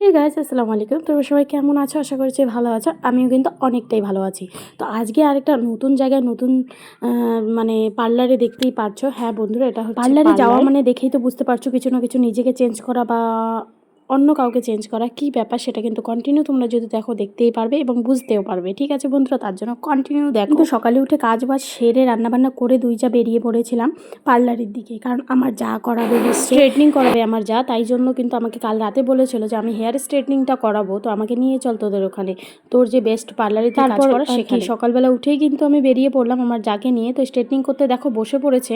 এই গাইস আসসালামু আলাইকুম। তোমরা সবাই কেমন আছো? আশা করছি ভালো আছো। আমিও কিন্তু অনেকটাই ভালো আছি। তো আজকে আরেকটা নতুন জায়গায় নতুন মানে পার্লারে দেখতেই পারছো। হ্যাঁ বন্ধুরা, এটা হচ্ছে পার্লারে যাওয়া মানে দেখেই তো বুঝতে পারছো কিছু না কিছু নিজেকে চেঞ্জ করা বা অন্য কাউকে চেঞ্জ করা কী ব্যাপার, সেটা কিন্তু কন্টিনিউ তোমরা যদি দেখো দেখতেই পারবে এবং বুঝতেও পারবে। ঠিক আছে বন্ধুরা, তার জন্য কন্টিনিউ দেখো। কিন্তু সকালে উঠে কাজ বাজ সেরে রান্নাবান্না করে যা বেরিয়ে পড়েছিলাম পার্লারের দিকে, কারণ আমার যা করাবে স্ট্রেটনিং করাবে আমার যা, তাই জন্য কিন্তু আমাকে কাল রাতে বলেছিল যে আমি হেয়ার স্ট্রেটনিংটা করাবো, তো আমাকে নিয়ে চল তোদের ওখানে, তোর যে বেস্ট পার্লারে কাজ করা সেখানে। সকালবেলা উঠেই কিন্তু আমি বেরিয়ে পড়লাম আমার যাকে নিয়ে। তো স্ট্রেটনিং করতে দেখো বসে পড়েছে,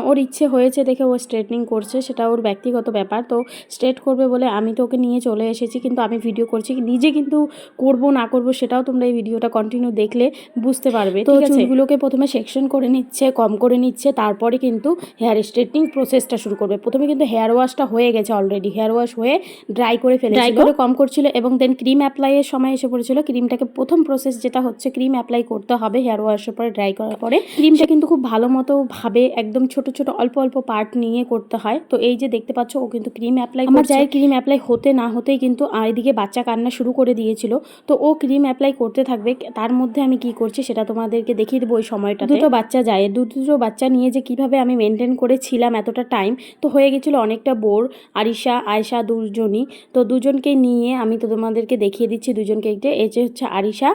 ওর ইচ্ছে হয়েছে দেখে ও স্ট্রেটনিং করছে, সেটা ওর ব্যক্তিগত ব্যাপার। তো স্ট্রেট করবে বলে আমি তো ওকে নিয়ে চলে এসেছি, কিন্তু আমি ভিডিও করছি, নিজে কিন্তু করব না করব সেটাও তোমরা এই ভিডিওটা কন্টিনিউ দেখলে বুঝতে পারবে। তো চুলগুলোকে প্রথমে সেকশন করে নিচ্ছে, কম করে নিচ্ছে, তারপরে কিন্তু হেয়ার স্ট্রেটনিং প্রসেসটা শুরু করবে। প্রথমে কিন্তু হেয়ার ওয়াশটা হয়ে গেছে অলরেডি, হেয়ার ওয়াশ হয়ে ড্রাই করে ফেলেছিল, ড্রাই করে কম করছিল এবং দেন ক্রিম অ্যাপ্লাইয়ের সময় এসে পড়েছিল। ক্রিমটাকে প্রথম প্রসেস যেটা হচ্ছে ক্রিম অ্যাপ্লাই করতে হবে হেয়ার ওয়াশের পরে, ড্রাই করার পরে ক্রিমটা কিন্তু খুব ভালো মতো ভাবে একদম ছোট ছোট অল্প অল্প পার্ট নিয়ে করতে হয়। তো এই যে দেখতে পাচ্ছ ও কিন্তু ক্রিম অ্যাপ্লাই করছে। আমার ক্রিম অ্যাপ্লাই হতে না হতেই কিন্তু এদিকে বাচ্চা কান্না শুরু করে দিয়েছিল। তো ও ক্রিম অ্যাপ্লাই করতে থাকবে, তার মধ্যে আমি কি করছি সেটা তোমাদেরকে দেখিয়ে দেবো। ওই সময়টা দুটো বাচ্চা যায়, দুটো বাচ্চা নিয়ে যে কিভাবে আমি মেনটেন করেছিলাম এতটা টাইম, তো হয়ে গেছিলো অনেকটা বোর। আরিশা আয়েশা দুজনই, তো দুজনকে নিয়ে আমি তো তোমাদেরকে দেখিয়ে দিচ্ছি দুজনকে। এই যে হচ্ছে আরিশা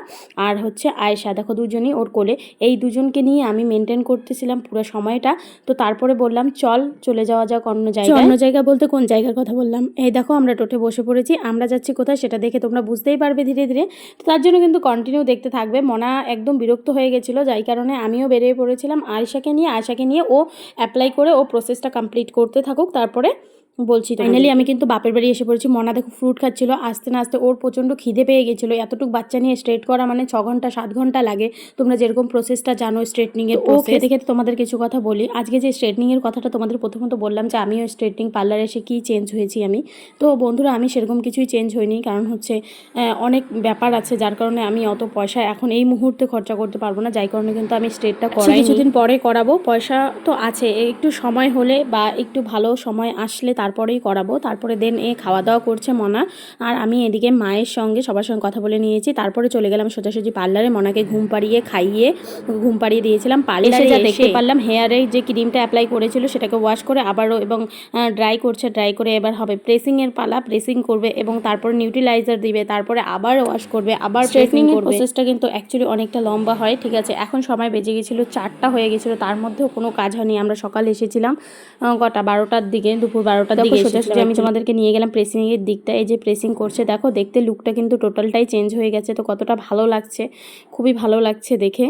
আর হচ্ছে আয়েশা, দেখো দুজনই ওর কোলে। এই দুজনকে নিয়ে আমি মেনটেন করতেছিলাম পুরো সময়টা। তো তারপরে বললাম চলে যাওয়া যাক অন্য জায়গায়। অন্য জায়গা বলতে কোন জায়গার কথা বললাম? এই দেখো আমরা টোটে বসে পড়েছি, আমরা যাচ্ছি কোথায় সেটা দেখে তোমরা বুঝতেই পারবে ধীরে ধীরে। তো তার জন্য কিন্তু কন্টিনিউ দেখতে থাকবে। মনা একদম বিরক্ত হয়ে গেছিলো, যাই কারণে আমিও বেরিয়ে পড়েছিলাম আয়েশাকে নিয়ে। ও অ্যাপ্লাই করে ও প্রসেসটা কমপ্লিট করতে থাকুক, তারপরে বলছি। ফাইনালি আমি কিন্তু বাপের বাড়ি এসে পড়েছি। মনা দেখো ফ্রুট খাচ্ছিল, আসতে না আসতে ওর প্রচণ্ড খিদে পেয়ে গেছিলো। এতটুকু বাচ্চা নিয়ে স্ট্রেট করা মানে 6 ঘন্টা 7 ঘন্টা লাগে, তোমরা যেরকম প্রসেসটা জানো স্ট্রেটনিংয়ের। ও খেতে খেতে তোমাদের কিছু কথা বলি। আজকে যে স্ট্রেটনিংয়ের কথাটা তোমাদের প্রথমত বললাম যে আমিও স্ট্রেটনিং পার্লারে এসে কী চেঞ্জ হয়েছি আমি, তো বন্ধুরা আমি সেরকম কিছুই চেঞ্জ হয়নি, কারণ হচ্ছে অনেক ব্যাপার আছে যার কারণে আমি অত পয়সা এখন এই মুহূর্তে খরচা করতে পারবো না, যাই কারণে কিন্তু আমি স্ট্রেটটা করাই। কিছুদিন পরে করাবো, পয়সা তো আছে, একটু সময় হলে বা একটু ভালো সময় আসলে তারপরেই করাবো। তারপরে দেন খাওয়া দাওয়া করছে মনা, আর আমি এদিকে মায়ের সঙ্গে সবার সঙ্গে কথা বলে নিয়েছি। তারপরে চলে গেলাম সোজাসুজি পার্লারে। মনাকে ঘুম পাড়িয়ে দিয়েছিলাম। পার্লারে যা দেখতে পারলাম হেয়ারে যে ক্রিমটা অ্যাপ্লাই করেছিল সেটাকে ওয়াশ করে আবারও এবং ড্রাই করে এবার হবে প্রেসিংয়ের পালা, প্রেসিং করবে এবং তারপরে নিউট্রিলাইজার দিবে, তারপরে আবার ওয়াশ করবে, আবার স্ট্রেটনিং এর প্রসেসটা কিন্তু অ্যাকচুয়ালি অনেকটা লম্বা হয়। ঠিক আছে, এখন সময় বেজে গেছিলো 4টা হয়ে গেছিলো, তার মধ্যেও কোনো কাজ হয়নি। আমরা সকালে এসেছিলাম কটা 12টার দিকে, দুপুর 12টার দিকে সোজাসুজি আমি তোমাদেরকে নিয়ে গেলাম প্রেসিংয়ের দিকটা। এই যে প্রেসিং করছে দেখো, দেখতে লুকটা কিন্তু টোটালটাই চেঞ্জ হয়ে গেছে। তো কতটা ভালো লাগছে, খুবই ভালো লাগছে দেখে।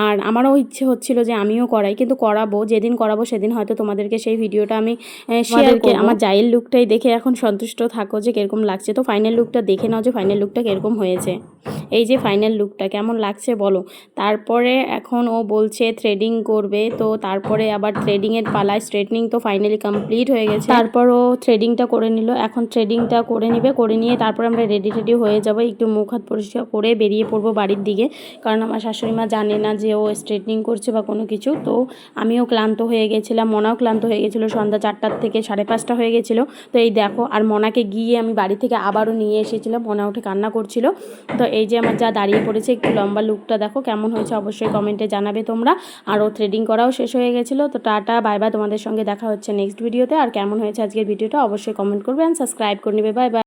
আর আমারও ইচ্ছে হচ্ছিল যে আমিও করাই, কিন্তু করাবো, যেদিন করাবো সেদিন হয়তো তোমাদেরকে সেই ভিডিওটা আমি শেয়ার করব। আমার জায়ের লুকটাই দেখে এখন সন্তুষ্ট থাকো যে কিরকম লাগছে। তো ফাইনাল লুকটা দেখে নাও যে ফাইনাল লুকটা কিরকম হয়েছে। এই যে ফাইনাল লুকটা কেমন লাগছে বলো। তারপরে এখন ও বলছে থ্রেডিং করবে, তো তারপরে আবার থ্রেডিংয়ের পালায়। স্ট্রেটনিং তো ফাইনালি কমপ্লিট হয়ে গেছে, তারপর ও থ্রেডিংটা করে নিল। এখন থ্রেডিংটা করে নিবে, করে নিয়ে তারপরে আমরা রেডি হয়ে যাবো, একটু মুখ হাত পরিষ্কার করে বেরিয়ে পড়বো বাড়ির দিকে, কারণ আমার শাশুড়ি মা জানে না যে ও স্ট্রেটনিং করছে বা কোনো কিছু। তো আমিও ক্লান্ত হয়ে গেছিলাম, মনাও ক্লান্ত হয়ে গেছিলো, সন্ধ্যা 4টার থেকে 5:30 হয়ে গেছিলো। তো এই দেখো, আর মনাকে গিয়ে আমি বাড়ি থেকে আবারও নিয়ে এসেছিলাম, মনা উঠে কান্না করছিল। তো এই যে আমার যা দাঁড়িয়ে পড়েছে, একটু লম্বা লুকটা দেখো কেমন হয়েছে অবশ্যই কমেন্টে জানাবে তোমরা। আর ও থ্রেডিং করাও শেষ হয়ে গেছিলো। তো টাটা বাই বাই, তোমাদের সঙ্গে দেখা হচ্ছে নেক্সট ভিডিওতে। আর কেমন হয়েছে আজকের ভিডিওটা অবশ্যই কমেন্ট করবে, অ্যান্ড সাবস্ক্রাইব করে নেবে। Bye bye.